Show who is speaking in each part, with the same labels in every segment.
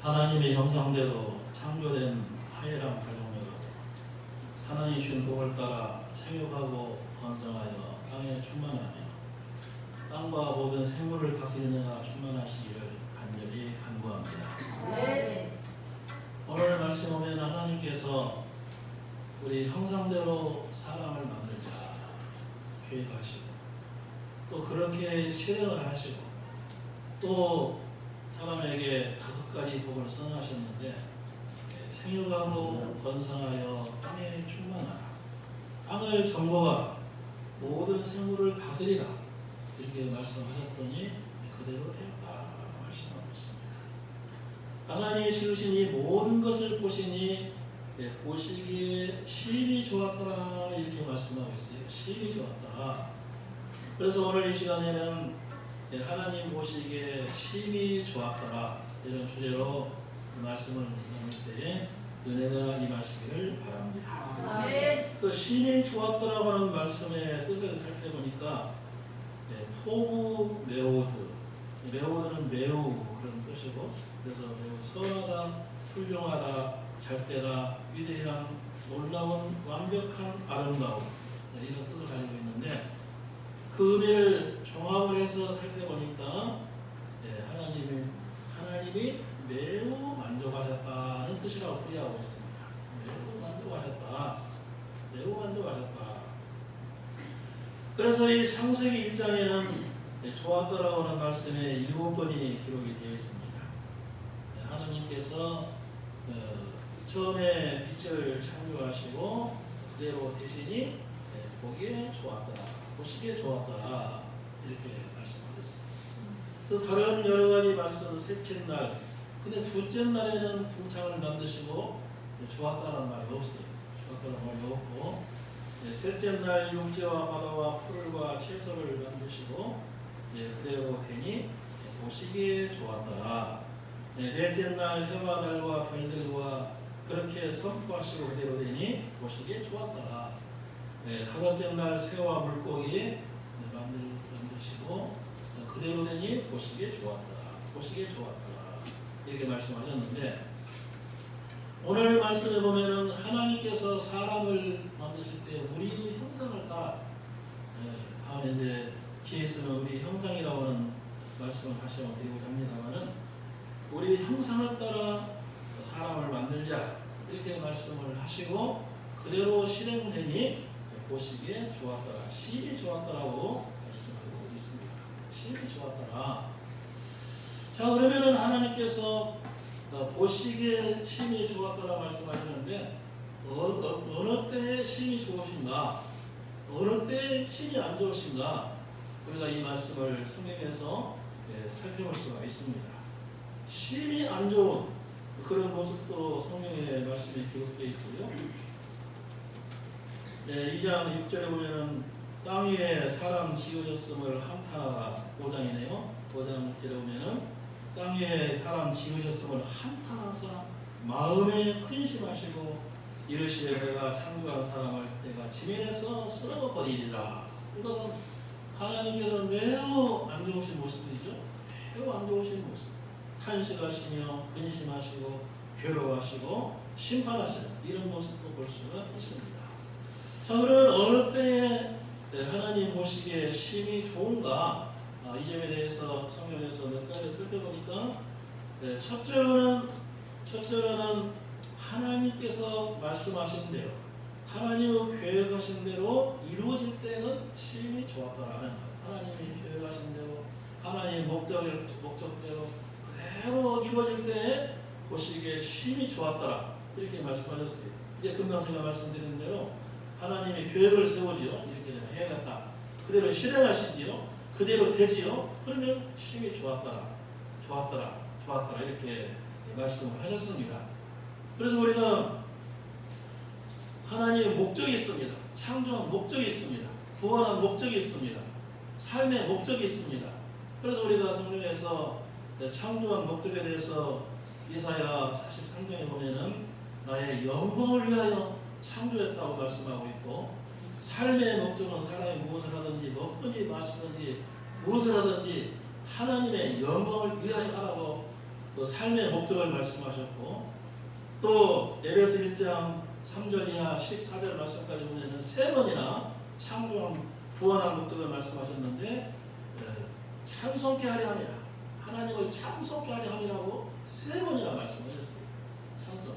Speaker 1: 하나님의 형상대로 창조된 하예람 가정으로 하나님 주신 복을 따라 생육하고 번성하여 땅에 충만하며 땅과 모든 생물을 다스리는 이가 충만하시기를 간절히 간구합니다.
Speaker 2: 네.
Speaker 1: 오늘 말씀 보면 하나님께서 우리 형상대로 사람을 만들자 계획하시고 또 그렇게 실행을 하시고 또 사람에게 5가지 복을 선언하셨는데 생육하고 번성하여 땅에 충만하라, 땅을 정복하라, 모든 생물을 다스리라 이렇게 말씀하셨더니 그대로 되었다 말씀하고 있습니다. 하나님이 지으신 이 모든 것을 보시니 보시기에 심히 좋았더라 이렇게 말씀하고 있어요. 심히 좋았다. 그래서 오늘 이 시간에는 하나님 보시기에 심히 좋았더라 이런 주제로 말씀을 나눌 때에 은혜가 임하시기를 바랍니다. 그 심히 좋았더라고 하는 말씀의 뜻을 살펴보니까 토부 메오드, 메오드는 매우 그런 뜻이고 그래서 매우 선하다, 훌륭하다, 잘되다, 위대한, 놀라운, 완벽한, 아름다움 이런 뜻을 가지고 있는데 그 의미를 종합을 해서 살펴보니까 하나님이 매우 만족하셨다는 뜻이라고 풀이하고 있습니다. 매우 만족하셨다. 매우 만족하셨다. 그래서 이 창세기 1장에는 좋았더라고 하는 말씀에 7번이 기록이 되어 있습니다. 하나님께서 처음에 빛을 창조하시고 그대로 대신이 보기에 좋았더라, 보시기에 좋았더라 이렇게 말씀하셨습니다. 또 다른 여러 가지 말씀, 셋째 날, 근데 둘째 날에는 궁창을 만드시고 좋았다는 말이 없어요. 좋았다는 말이 없고 셋째 날 육지와 바다와 풀과 채소를 만드시고 그대로 되니 보시기에 좋았더라. 넷째 날 해와 달과 별들과 그렇게 선포하시고 그대로 되니 보시기에 좋았더라. 다섯째 날 새와 물고기 만드시고 그대로 되니 보시기에 좋았더라. 보시기에 좋았더라. 이렇게 말씀하셨는데 오늘 말씀에 보면은 하나님께서 사람을 만드실 때 우리 형상을 따라 다음에 이제 기회 있으면 우리 형상이라고 하는 말씀을 다시 한번 드리고자 합니다만은 우리 형상을 따라 사람을 만들자 이렇게 말씀을 하시고 그대로 실행되니 보시기에 좋았더라, 심히 좋았더라고 말씀하고 있습니다. 심히 좋았더라. 자, 그러면은 하나님께서 보시기에 심히 좋았더라 말씀하시는데 어느 때에 심히 좋으신가, 어느 때에 심히 안 좋으신가, 우리가 이 말씀을 성경에서 살펴볼 수가 있습니다. 심히 안 좋은 그런 모습도 성경의 말씀에 기록되어 있어요. 2장 6절에 보면은 땅 위에 사람 지으셨음을 한탄하다. 5장이네요. 5장 6절에 보면은 땅 위에 사람 지으셨음을 한탄하사 마음에 근심하시고 이르시되 내가 창조한 사람을 내가 지면에서 쓸어버리리라. 이것은 하나님께서 매우 안 좋으신 모습이죠. 매우 안 좋으신 모습. 탄식하시며 근심하시고 괴로워하시고 심판하시는 이런 모습도 볼 수가 있습니다. 자, 그러면 어느 때에 하나님 보시기에 심히 좋은가? 이 점에 대해서 성경에서 몇 가지 살펴보니까 첫째로는 하나님께서 말씀하신 대로 하나님의 계획하신 대로 이루어질 때는 심히 좋았다라는 것. 하나님이 계획하신 대로 하나님의 목적대로 그대로 이루어질 때 보시기에 심히 좋았더라 이렇게 말씀하셨어요. 이제 금방 제가 말씀드린 대로 하나님이 계획을 세우지요. 이렇게 해야겠다. 그대로 실행하시지요. 그대로 되지요. 그러면 심히 좋았더라, 좋았더라, 좋았더라 이렇게 말씀을 하셨습니다. 그래서 우리가 하나님의 목적이 있습니다. 창조한 목적이 있습니다. 구원한 목적이 있습니다. 삶의 목적이 있습니다. 그래서 우리가 성경에서 창조한 목적에 대해서 이사야 43장에 보면은 나의 영광을 위하여 창조했다고 말씀하고 있고 삶의 목적은 사람이 무엇을 하든지 먹든지 마시든지 무엇을 하든지 하나님의 영광을 위하여 하라고 또 삶의 목적을 말씀하셨고 또 에베소 1장 3절 이하 14절 말씀까지 보면은 세 번이나 창조한 구원한 목적을 말씀하셨는데 찬송케 하려 함이라 하나님을 찬송케 하려 함이라고 세 번이나 말씀하셨어요. 찬송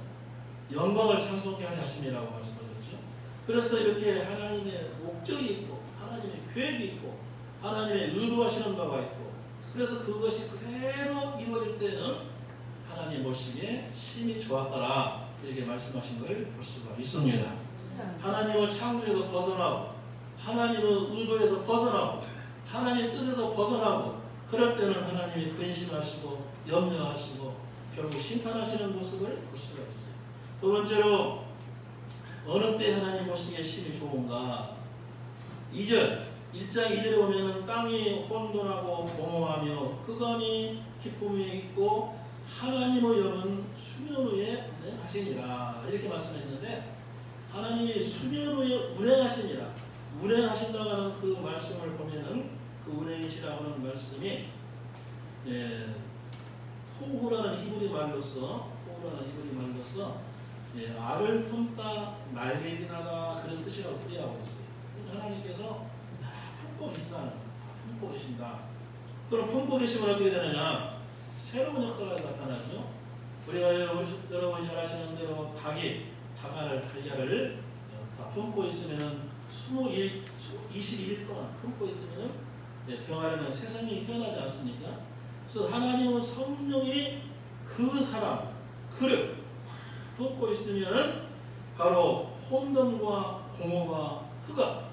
Speaker 1: 영광을 찬송케 하려 하심이라고 말씀하셨죠. 그래서 이렇게 하나님의 목적이 있고 하나님의 계획이 있고 하나님의 의도하시는 바가 있고 그래서 그것이 그대로 이루어질 때는 하나님 보시기에 심히 좋았더라 이렇게 말씀하신 걸 볼 수가 있습니다. 하나님의 창조에서 벗어나고 하나님의 의도에서 벗어나고 하나님의 뜻에서 벗어나고 그럴 때는 하나님이 근심하시고 염려하시고 결국 심판하시는 모습을 볼 수가 있어요. 두 번째로 어느 때 하나님 보시기에 심히 좋은가 2절 1장 2절에 보면은 땅이 혼돈하고 공허하며 흑암이 깊음이 있고 하나님의 영은 수면 위에 운행하시니라 이렇게 말씀했는데 하나님이 수면 위에 운행하시니라 운행하신다고 하는 그 말씀을 보면은 그 운행이시라고 하는 말씀이 토후라는 히브리 말로서 알을 품다 말개진하다 그런 뜻이라고 풀이하고 있어요. 하나님께서 품고 계신다는 품고 계신다. 그럼 품고 계시면 어떻게 되느냐? 새로운 역사가 나타나죠. 우리가 여러분이 잘 아시는 대로 닭알을 달걀을 다 품고 있으면은 21일 동안 품고 있으면은 병아리는 세상이 태어나지 않습니까? 그래서 하나님의 성령이 그 사람 그를 품고 있으면은 바로 혼돈과 공허가 흑암.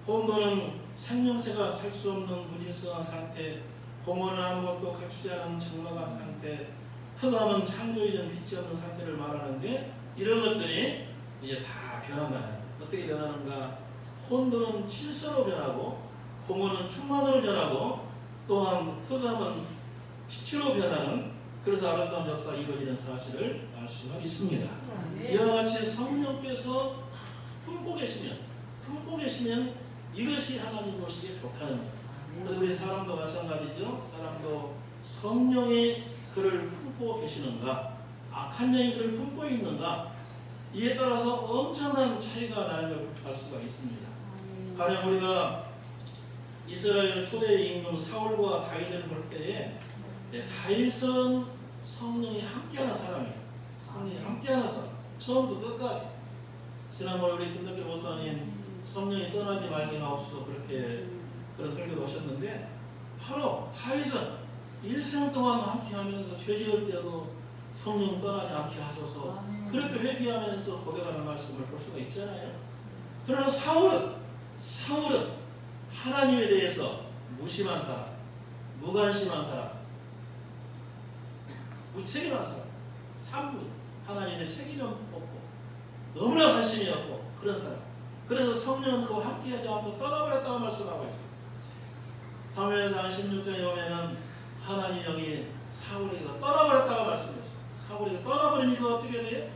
Speaker 1: 혼돈은 생명체가 살 수 없는 무질서한 상태, 공허는 아무것도 갖추지 않은 적막한 상태, 흑암은 창조 이전 빛이 없는 상태를 말하는데 이런 것들이 이제 다 변한다. 어떻게 변하는가? 혼돈은 질서로 변하고, 공허는 충만으로 변하고, 또한 흑암은 빛으로 변하는 그래서 아름다운 역사가 이루어지는 사실을 알 수가 있습니다. 이와 같이 성령께서 품고 계시면 이것이 하나님 보시기에 좋다는 거예요. 그래서 우리 사람도 마찬가지죠. 사람도 성령이 그를 품고 계시는가, 악한 영이 그를 품고 있는가, 이에 따라서 엄청난 차이가 나는 걸 알 수가 있습니다. 가령 우리가 이스라엘 초대 임금 사울과 다윗을 볼 때에 다윗은 성령이 함께하는 사람이에요. 성령이 함께하는 사람. 처음부터 끝까지. 지난번에 우리 김덕길 목사님 성령이 떠나지 말게 하옵소서 그렇게 그런 설교도 하셨는데 바로 다윗은 일생 동안 함께하면서 죄 지을 때도 성령 떠나지 않게 하소서 그렇게 회개하면서 고백하는 말씀을 볼 수가 있잖아요. 그러나 사울은 하나님에 대해서 무심한 사람, 무관심한 사람, 무책임한 사람, 산무, 하나님의 책임이 없고 너무나 관심이 없고 그런 사람. 그래서 성령은 그와 함께하지 않고 떠나버렸다고 말씀하고 있어요. 사무엘상 16장에 보면은 하나님 영이 사울에게 떠나버렸다고 말씀했어요. 사울에게 떠나버린 이유가 어떻게 돼요?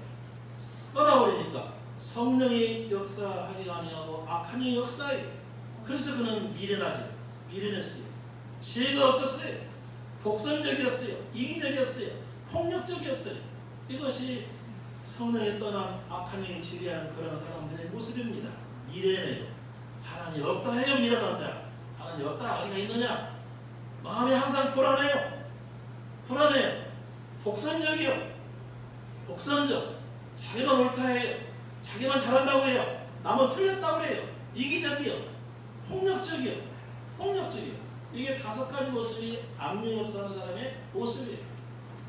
Speaker 1: 떠나버리니까 성령이 역사하지 아니하고 악한 영이 역사해요. 그래서 그는 미련했어요. 지혜가 없었어요. 독선적이었어요. 이기적이었어요. 폭력적이었어요. 이것이 성령에 떠난 악한 영이 지배하는 그런 사람들의 모습입니다. 미련해요. 하나님 없다 해요. 미련한 자. 하나님 없다 어디가 있느냐? 마음이 항상 불안해요. 독선적이요. 독선적. 자기만 옳다 해요. 자기만 잘한다고 해요. 남은 틀렸다고 해요. 이기적이요. 폭력적이요. 이게 5가지 모습이 악령 역사하는 사람의 모습이에요.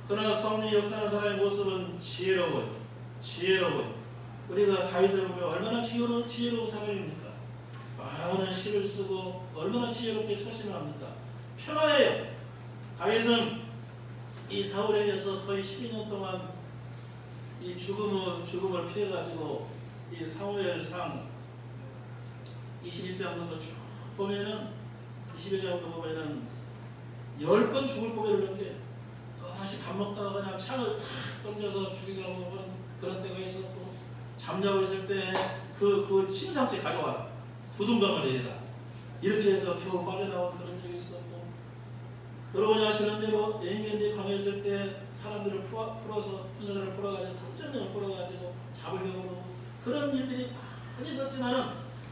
Speaker 1: 그러나 성령 역사하는 사람의 모습은 지혜로워요. 우리가 다윗을 보면 얼마나 지혜로운 사람입니까? 많은 시를 쓰고 얼마나 지혜롭게 처신을 합니까? 평화해요. 다윗은 이 사울에게서 거의 12년 동안 이 죽음을 피해가지고 이 사무엘상 21장부터 쭉 보면은 21장부터 보면은 10번 죽을 고비를 넘겨요. 다시 밥 먹다가 그냥 창을 탁 던져서 죽이려고 그런 때가 있었고 잠자고 있을 때 그 침상째 가져와라. 부둥감을 내리라. 이렇게 해서 겨우 빠져나온 그런 적이 있었고 여러분이 아시는 대로 엔게디 강했을 때 사람들을 풀어서 부자들을 풀어가지고 3,000명을 풀어가지고 잡으려고 그런 일들이 많이 있었지만은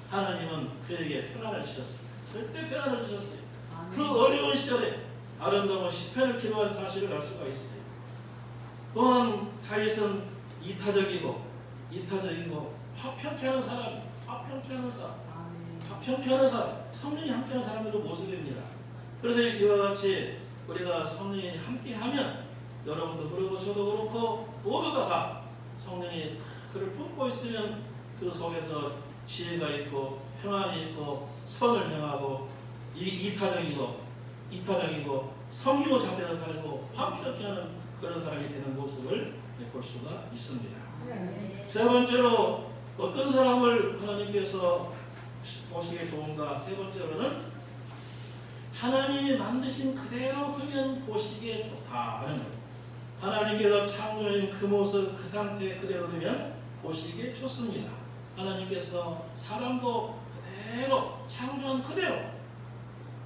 Speaker 1: 하나님은 그에게 평안을 주셨어요. 절대 평안을 주셨어요. 그 어려운 시절에 아름다운 시편을 기록한 사실을 알 수가 있어요. 또한 다윗은 이타적이고 화평케 하는 사람, 성령이 함께하는 사람의 그 모습입니다. 그래서 이와 같이 우리가 성령이 함께하면 여러분도 그러고 저도 그렇고 모두가 다 성령이 그를 품고 있으면 그 속에서 지혜가 있고 평안이 있고 선을 행하고 이타적이고 섬기고 자세를 살고 화평케 하는 그런 사람이 되는 모습을 볼 수가 있습니다. 세 번째로 어떤 사람을 하나님께서 보시기에 좋은가? 세 번째로는 하나님이 만드신 그대로 두면 보시기에 좋다 하는 것. 하나님께서 창조한 그 모습 그 상태 그대로 두면 보시기에 좋습니다. 하나님께서 사람도 그대로 창조한 그대로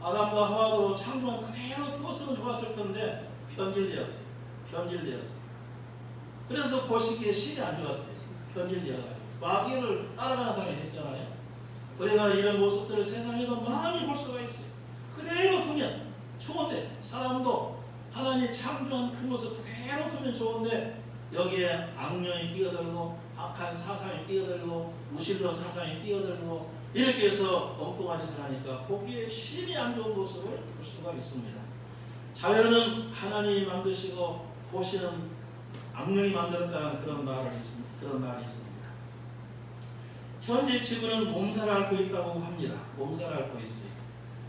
Speaker 1: 아담과 하와도 창조한 그대로 두었으면 좋았을 텐데 변질되었어요. 그래서 보시기에 실이 안 좋았어요. 변질되어가지고 마귀를 따라가는 사람이 됐잖아요. 우리가 이런 모습들을 세상에도 많이 볼 수가 있어요. 그대로 두면 좋은데 사람도 하나님 창조한 그 모습 그대로 두면 좋은데 여기에 악령이 끼어들고 악한 사상이 끼어들고 무신론 사상이 끼어들고 이렇게 해서 엉뚱한 짓을 하니까 보기에 실이 안 좋은 모습을 볼 수가 있습니다. 자연은 하나님이 만드시고 도시는 악령이 만들었다는 그런 말이 있습니다. 현재 지구는 몸살을 앓고 있다고 합니다. 몸살을 앓고 있어요.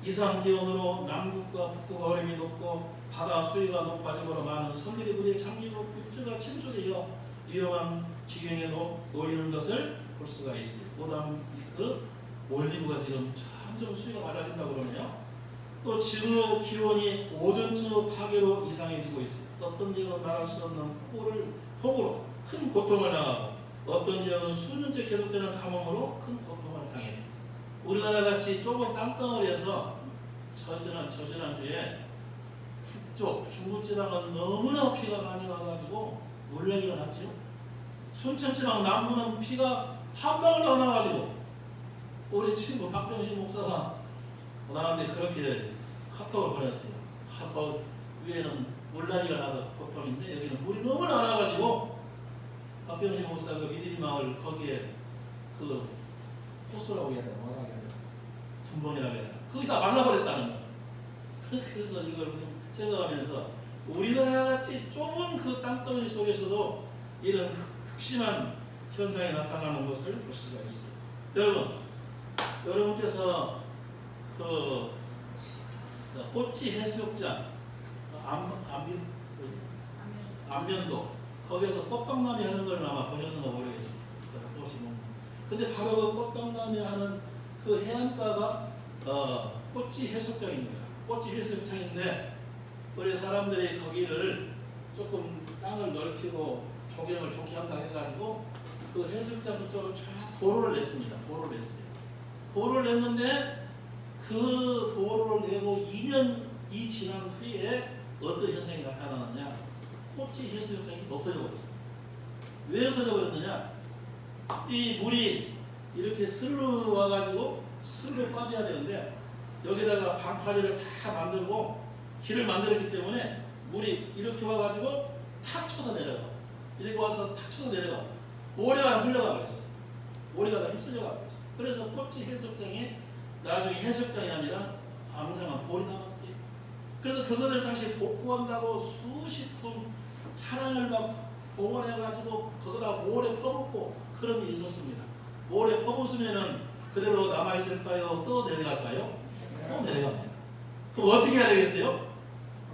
Speaker 1: 이상 기온으로 남극과 북극 얼음이 높고 바다 수위가 높아짐으로 많은 섬들이 물에 잠기고 육지가 침수되어 위험한 지경에 놓이는 것을 볼 수가 있어요. 모담비크 몰디브가 지금 점점 수위가 낮아진다고 그러네요. 또 지구 기온이 오존층 파괴로 이상해지고 있어요. 어떤 지역은 말할 수 없는 폭우로 큰 고통을 당하고 어떤 지역은 수년째 계속되는 가뭄으로 큰 고통을 당해요. 우리나라 같이 좁은 땅덩어리에서 저지난주에 북쪽 중부지방은 너무나 비가 많이 와가지고 물량이 났죠. 순천지방 남부는 비가 한 방울 안 와가지고 우리 친구 박병신 목사가 나한테 그렇게 카톡을 보냈어요. 카톡 위에는 물난리가 나도 고통인데 여기는 물이 너무 나가지고 박병신 목사 그 미디리 마을 거기에 그 호수라고 해야 되나 뭐라고 해야 되나 tum봉이라고 해야 되나 거기다 말라버렸다는 거예요. 그래서 이걸 생각하면서 우리나라 같이 좁은 그 땅덩어리 속에서도 이런 극심한 현상이 나타나는 것을 볼 수가 있어요. 여러분께서 그 꼬치 해수욕장 안면도 거기에서 꽃방나무 하는 걸 아마 보셨는가 모르겠어요. 근데 바로 그 꽃방나무 하는 그 해안가가 꼬치 해수욕장입니다. 꼬치 해수욕장인데 우리 사람들이 거기를 조금 땅을 넓히고 조경을 좋게 한다 해가지고 그 해수욕장 그쪽으로 쫙 도로를 냈습니다. 도로를 냈는데 그 도로를 내고 2년이 지난 후에 어떤 현상이 나타나느냐? 꼬치 해수욕장이 없어져 버렸어요. 왜 없어져 버렸느냐? 이 물이 이렇게 스르르 와가지고 스르르 빠져야 되는데 여기다가 방파제를 다 만들고 길을 만들었기 때문에 물이 이렇게 와가지고 탁 쳐서 내려가. 이렇게 와서 탁 쳐서 내려가. 모래가 흘러가 버렸어. 모래가 다 휩쓸려가 버렸어. 그래서 꼬치 해수욕장이 나중에 해수욕장이 아니라 앙상한 볼이 남았어요. 그래서 그것을 다시 복구한다고 수십 톤 차량을 막 동원해가지고 거기다 모래 퍼붓고 그런 일이 있었습니다. 모래 퍼붓으면은 그대로 남아있을까요? 또 내려갈까요? 또 내려갑니다. 그럼 어떻게 해야 되겠어요?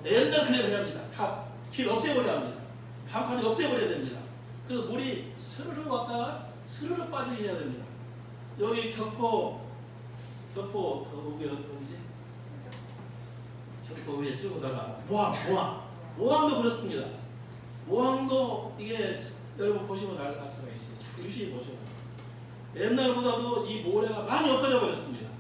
Speaker 1: 옛날 그대로 해야 합니다. 다 길 없애버려야 합니다. 반판이 없애버려야 됩니다. 그래서 물이 스르르 왔다가 스르르 빠지게 해야 됩니다. 여기 격포 거기 어딘지 격포 위에 쭉 오다가 모항도 그렇습니다. 모항도 이게 여러분 보시면 알 수가 있어요. 유심히 보셔요. 옛날보다도 이 모래가 많이 없어져 버렸습니다.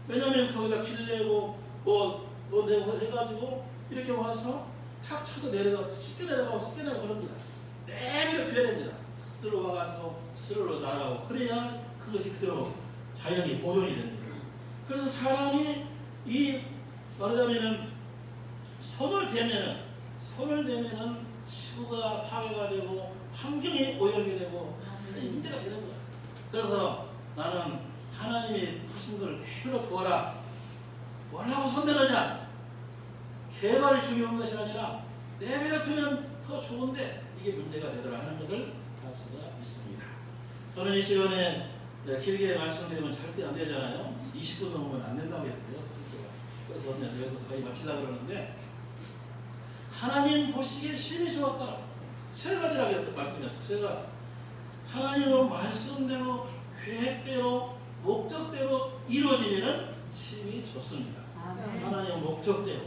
Speaker 1: 왜냐하면 거기다 길 내고 뭐 내고 해가지고 이렇게 와서 탁 쳐서 내려가 쉽게 내려가고 쉽게 내려가고 그럽니다. 내비를 드려야 됩니다. 들어와가지고 스르르 날아가고 그래야 그것이 그대로 자연이 보존이 됩니다. 그래서 사람이 이 말하자면은 손을 대면은 시구가 파괴가 되고 환경이 오염이 되고 문제가 되는 거야. 그래서 나는 하나님이 하신 걸 내버려 두어라. 뭐라고 손대느냐? 개발이 중요한 것이 아니라 내버려 두면 더 좋은데 이게 문제가 되더라 하는 것을 알 수가 있습니다. 저는 이 시간에 길게 말씀드리면 절대 안 되잖아요. 20분 넘으면 안 된다고 했어요. 그래서 여기서 거의 마치려고 그러는데 하나님 보시기에 심히 좋았다. 세 가지라고 말씀했어요. 세 가지. 하나님의 말씀대로 계획대로 목적대로 이루어지면 심히 좋습니다. 하나님의 목적대로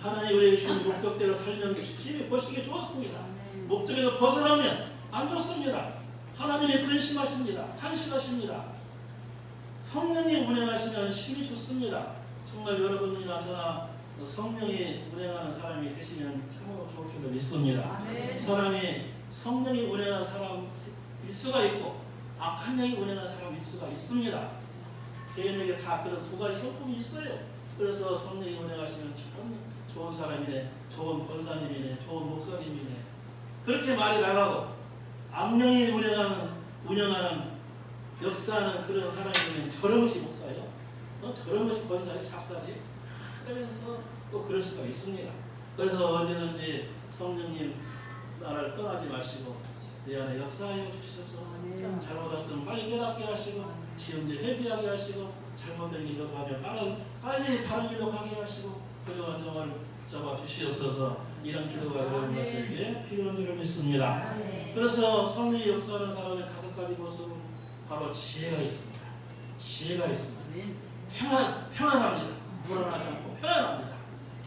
Speaker 1: 하나님 우리에게 주신 목적대로 살면 심히 보시기에 좋았습니다. 목적에서 벗어나면 안 좋습니다. 하나님이 근심하십니다. 한심하십니다. 성령이 운행하시면 심히 좋습니다. 정말 여러분이나 저나 성령이 운행하는 사람이 되시면 참으로 좋을 줄로 믿습니다. 사람이 성령이 운행하는 사람일 수가 있고 악한 영이 운행하는 사람일 수가 있습니다. 개인에게 다 그런 두 가지 성품이 있어요. 그래서 성령이 운행하시면 참 좋은 사람이네, 좋은 권사님이네, 좋은 목사님이네 그렇게 말이 나가고 악령이 운영하는 역사하는 그런 사람이면 저런 것이 목사예요. 저런 것이 권사지 잡사지 그러면서 또 그럴 수가 있습니다. 그래서 언제든지 성령님 나를 떠나지 마시고 내 안에 역사하여 주시옵소서. 잘못했으면 빨리 깨닫게 하시고 지은데 회개하게 하시고 잘못된 길로 가면 빨리 바른 길로 가게 하시고 부정한 점을 붙잡아 주시옵소서. 이런 기도가 여러분들에게 필요한 줄을 믿습니다. 그래서 성령이 역사하는 사람의 5가지 모습은 바로 지혜가 있습니다. 지혜가 있습니다. 평안합니다. 불안하지 않고 편안합니다.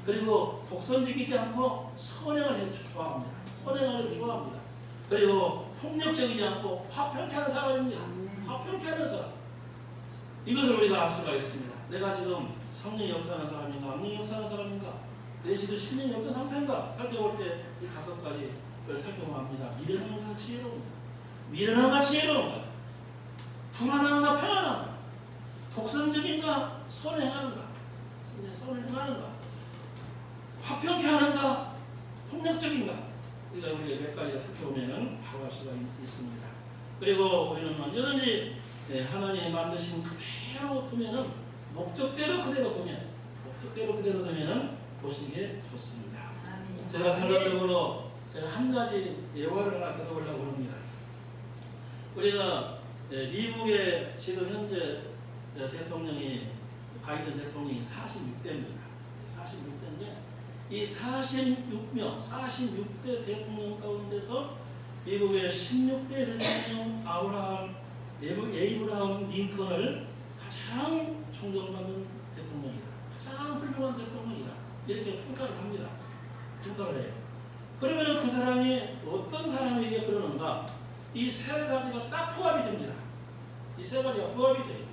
Speaker 1: 그리고 독선지키지 않고 선행을 해서 좋아합니다. 선행을 좋아합니다. 그리고 폭력적이지 않고 화평케 하는 사람입니다. 화평케 하는 사람. 이것을 우리가 알 수가 있습니다. 내가 지금 성령이 역사하는 사람인가 악령이 역사하는 사람인가 내 지금 신령이 어떤 상태인가 살펴볼 때 이 5가지를 살펴보면 합니다. 미련한가 지혜로운가 미련한가 지혜로운가 불안한가 편안한가 독선적인가 선행하는가 선을 행하는가 화평케 하는가 폭력적인가 우리가 몇 가지를 살펴보면 바로 알 수가 있습니다. 그리고 우리는 언제든지 하나님이 만드신 그대로 두면은 목적대로 그대로 두면은 보시기에 좋습니다. 제가 결론적으로 제가 한 가지 예화를 하나 들어보려고 합니다. 우리가 미국의 지금 현재 대통령이 바이든 대통령이 46대입니다. 46대인데 이 46대 대통령 가운데서 미국의 16대 대통령 에이브라함 링컨을 가장 존경받는 대통령이다. 가장 훌륭한 대통령이다. 이렇게 평가를 합니다. 평가를 해요. 그러면 그 사람이 어떤 사람에게 그러는가? 이 세 가지가 딱 부합이 됩니다. 이 세 가지가 부합이 돼요.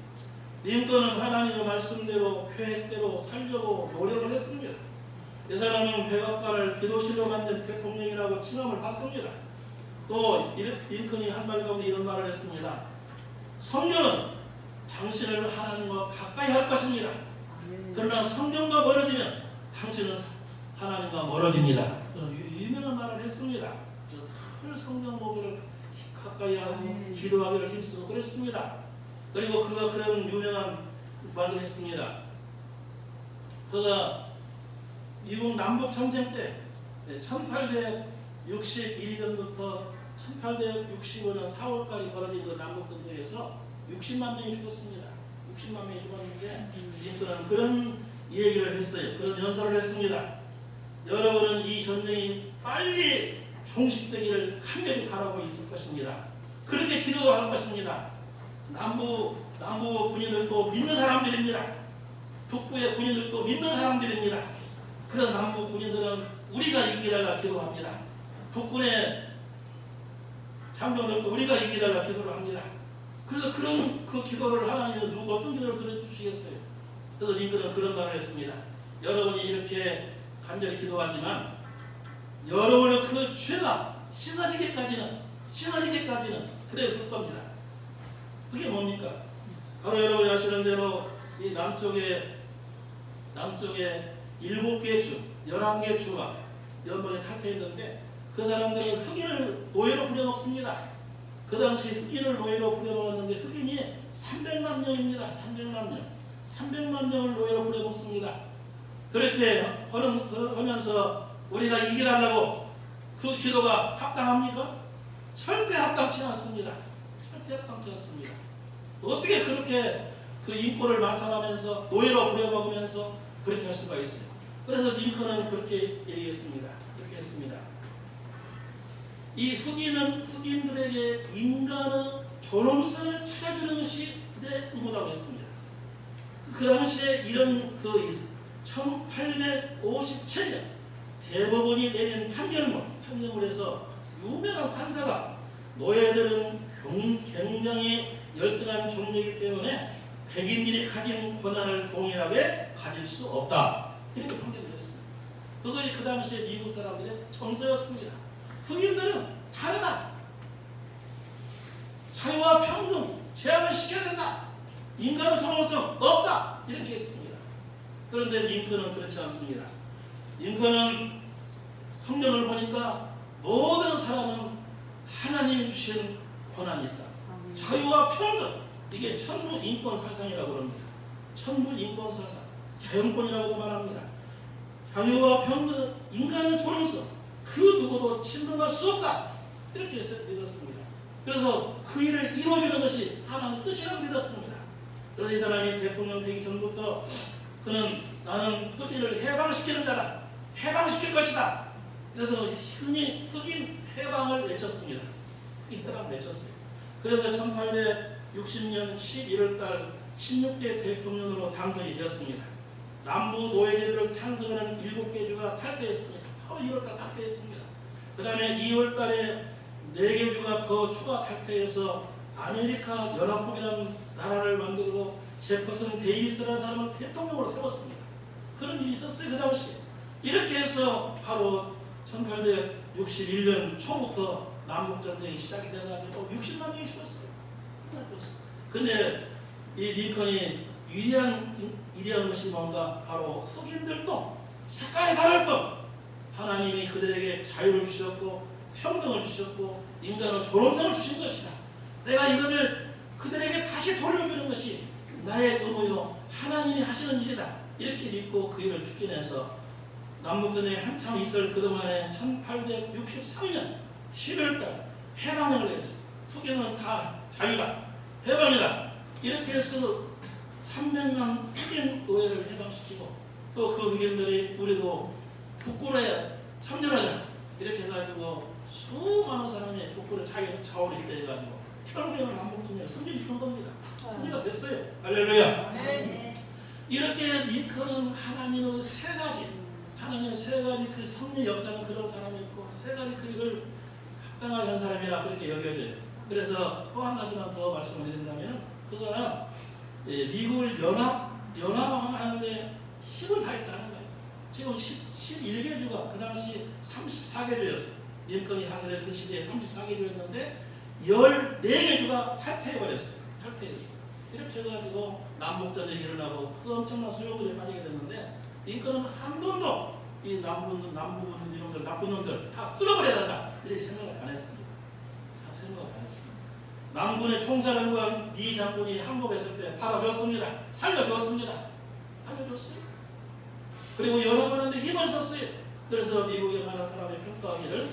Speaker 1: 링컨은 하나님의 말씀대로 계획대로 살려고 노력을 했습니다. 이 사람은 백악관을 기도실로 만든 대통령이라고 칭함을 받습니다. 또 링컨이 한 말 가운데 이런 말을 했습니다. 성경은 당신을 하나님과 가까이 할 것입니다. 그러나 성경과 멀어지면 당신은 하나님과 멀어집니다. 유명한 말을 했습니다. 늘 성경 보기를 가까이 하고 기도하기를 힘쓰고 그랬습니다. 그리고 그가 그런 유명한 말도 했습니다. 그가 미국 남북 전쟁 때 1861년부터 1865년 4월까지 벌어진 그 남북 전쟁에서 60만 명이 죽었습니다. 60만 명이 죽었는데 링컨은 그런 얘기를 했어요. 그런 연설을 했습니다. 여러분은 이 전쟁이 빨리 종식되기를 간절히 바라고 있을 것입니다. 그렇게 기도할 것입니다. 남부 군인들도 믿는 사람들입니다. 북부의 군인들도 믿는 사람들입니다. 그런 남부 군인들은 우리가 이기달라 기도합니다. 북군의 장병들도 우리가 이기달라 기도를 합니다. 그래서 그런 그 기도를 하나님은 어떤 기도를 들어주시겠어요? 그래서 링컨은 그런 말을 했습니다. 여러분이 이렇게 간절히 기도하지만 여러분의 그 죄가 씻어지기까지는 그래 줄 겁니다. 그게 뭡니까? 바로 여러분이 아시는 대로 이 남쪽에 7개 주, 11개 주가 연방에 탈퇴했는데 그 사람들은 흑인을 노예로 부려먹습니다. 그 당시 흑인을 노예로 부려먹었는데 흑인이 300만 명입니다. 300만 명을 노예로 부려먹습니다. 그렇게 하면서 우리가 이기려고 그 기도가 합당합니까? 절대 합당치 않습니다. 어떻게 그렇게 그 인권을 말살하면서 노예로 부려먹으면서 그렇게 할 수가 있어요? 그래서 링컨은 그렇게 얘기했습니다. 이렇게 했습니다. 이 흑인들에게 인간의 존엄성을 찾아주는 것이 그들의 의무라고 했습니다. 그 당시에 이런 1857년 대법원이 내린 판결문에서 유명한 판사가 노예들은 굉장히 열등한 종류이기 때문에 백인들이 가진 권한을 동일하게 가질 수 없다. 이렇게 판결을 내렸습니다. 그것이 그 당시에 미국 사람들의 정서였습니다. 흑인들은 다르다. 자유와 평등 제한을 시켜야 된다. 인간의 존엄성 없다. 이렇게 했습니다. 그런데 링컨은 그렇지 않습니다. 링컨은 성경을 보니까 모든 사람은 하나님이 주신 권한이 있다. 자유와 평등, 이게 천부 인권 사상이라고 합니다. 천부 인권 사상, 자연권이라고도 말합니다. 자유와 평등, 인간의 존엄성, 그 누구도 침범할 수 없다. 이렇게 해서 믿었습니다. 그래서 그 일을 이루어주는 것이 하나님의 뜻이라고 믿었습니다. 그래서 이 사람이 대통령 되기 전부터 그는 나는 흑인을 해방시키는 자다. 해방시킬 것이다. 그래서 흑인 해방을 외쳤습니다. 해방 외쳤어요. 그래서 1860년 11월달 16대 대통령으로 당선이 되었습니다. 남부 노예제도를 찬성하는 7개 주가 탈퇴했습니다. 바로 2월달 탈퇴했습니다. 그 다음에 2월달에 4개 주가 더 추가 탈퇴해서 아메리카 연합국이라는 나라를 만들고 제퍼슨 데이비스라는 사람을 대통령으로 세웠습니다. 그런 일이 있었어요. 그 당시에. 이렇게 해서 바로 1861년 초부터 남북전쟁이 시작이 돼가지고 60만 명이 죽었어요. 근데 이 링컨이 위대한 것이 뭔가 바로 흑인들도 색깔이 다를 것. 하나님이 그들에게 자유를 주셨고 평등을 주셨고 인간의 존엄성을 주신 것이다. 내가 이것을 그들에게 다시 돌려주는 것이 나의 의무요 하나님이 하시는 일이다. 이렇게 믿고 그 일을 추진해서 남북전쟁이 한참 있을 그동안에 1863년 11월달 해방을 했어요. 흑인은 다 자유다. 해방이다. 이렇게 해서 300만 흑인 노예를 해방시키고 또 그 흑인들이 우리도 북구로에 참전하자. 이렇게 해가지고 수많은 사람이 북구로 자기를 자원이 돼가지고 결국에는 남북전쟁을 승리시킨 겁니다. 승리가 됐어요. 할렐루야. 네. 이렇게 링컨은 하나님의 세 가지 그 승리 역사는 그런 사람이 있고 세 가지 그 일을 합당하게 한 사람이라 그렇게 여겨져요. 그래서 또 한 가지만 더 말씀을 드린다면 그거는 미국을 연합하는데 힘을 다했다는 거예요. 지금 11개 주가 그 당시 34개 주였어요. 링컨이 하선의 그 시대에 34개 주였는데 14개 주가 탈퇴해버렸어요. 탈퇴했어요. 이렇게 해가지고 남북전쟁이 일어나고 그 엄청난 소용돌이에 빠지게 됐는데 링컨은 한 번도 이 남부 이놈들 나쁜 놈들 다 쓸어버려야 한다 이렇게 생각을 안 했습니다. 남군의 총사령관 미 장군이 항복했을 때 받아줬습니다. 살려줬어요. 그리고 연합하는데 힘을 썼어요. 그래서 미국의 많은 사람이 평가하기를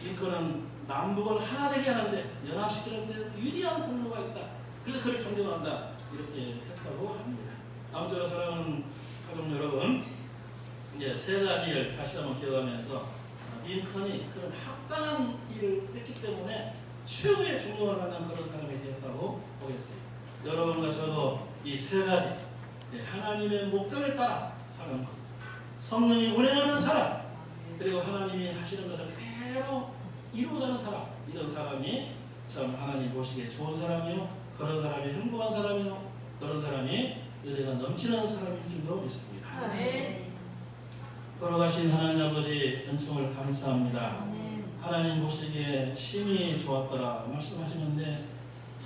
Speaker 1: 링컨은 남북을 하나 되게 하는데 연합시키는데 위대한 공로가 있다. 그래서 그를 존경한다. 이렇게 했다고 합니다. 아무쪼록 사랑하는 가족 여러분, 이제 세 가지를 다시 한번 기억하면서 링컨이 그런 합당한 일을 했기 때문에 최고의 존경을 받는 그런 사람이 되었다고 보겠어요. 여러분과 저도 이 세 가지 하나님의 목적에 따라 사는 것, 성령이 운행하는 사람, 그리고 하나님이 하시는 것을 그대로 이루어가는 사람, 이런 사람이 참 하나님 보시기에 좋은 사람이요, 그런 사람이 행복한 사람이요, 그런 사람이 은혜가 넘치는 사람일 줄로 믿습니다. 걸어가신 하나님 아버지 은총을 감사합니다. 하나님 보시기에 심히 좋았더라 말씀하시는데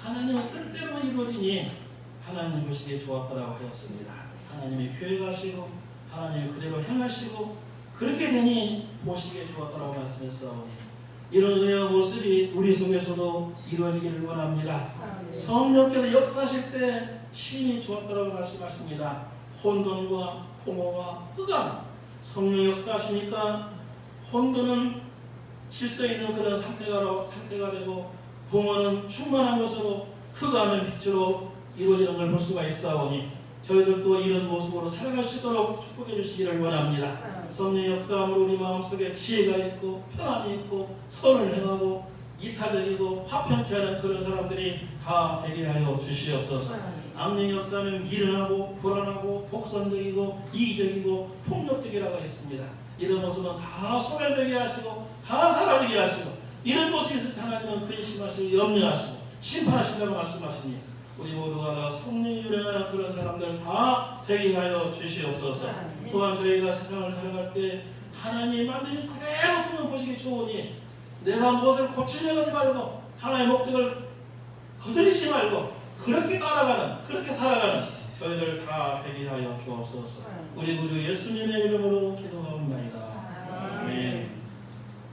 Speaker 1: 하나님은 뜻대로 이루어지니 하나님 보시기에 좋았더라고 하였습니다. 하나님이 계획하시고 하나님이 그대로 행하시고 그렇게 되니 보시기에 좋았더라고 말씀했사오니 이런 은혜의 모습이 우리 속에서도 이루어지기를 원합니다. 성령께서 역사하실 때 심히 좋았더라고 말씀하십니다. 혼돈과 공허와 흑암 성령 역사하시니까 혼돈은 질서 있는 그런 상태가 되고 공허는 충만한 것으로 흑암의 빛으로 이루어지는 걸 볼 수가 있사오니 저희들도 이런 모습으로 살아갈 수 있도록 축복해 주시기를 원합니다. 성령 역사함으로 우리 마음속에 지혜가 있고 평안이 있고 선을 행하고 이타적이고 화평케 하는 그런 사람들이 다 되게 하여 주시옵소서. 악령 역사는 미련하고 불안하고 독선적이고 이기적이고 폭력적이라고 했습니다. 이런 모습은 다 소멸되게 하시고 다 사라지게 하시고 이런 모습이 있을 때 하나님은 근심하시고 염려하시고 심판하신다고 말씀하시니 우리 모두가 성령이 유령하는 그런 사람들 다 되게 하여 주시옵소서. 또한 저희가 세상을 살아갈 때 하나님 만드신 그대로 두면 보시기 좋으니 내가 무엇을 고치려고 하지 말고 하나님의 목적을 거슬리지 말고 그렇게 따라가는 그렇게 살아가는 저희들 다 되게 하여 주옵소서. 우리 구주 예수님의 이름으로 기도하옵나이다. 아멘.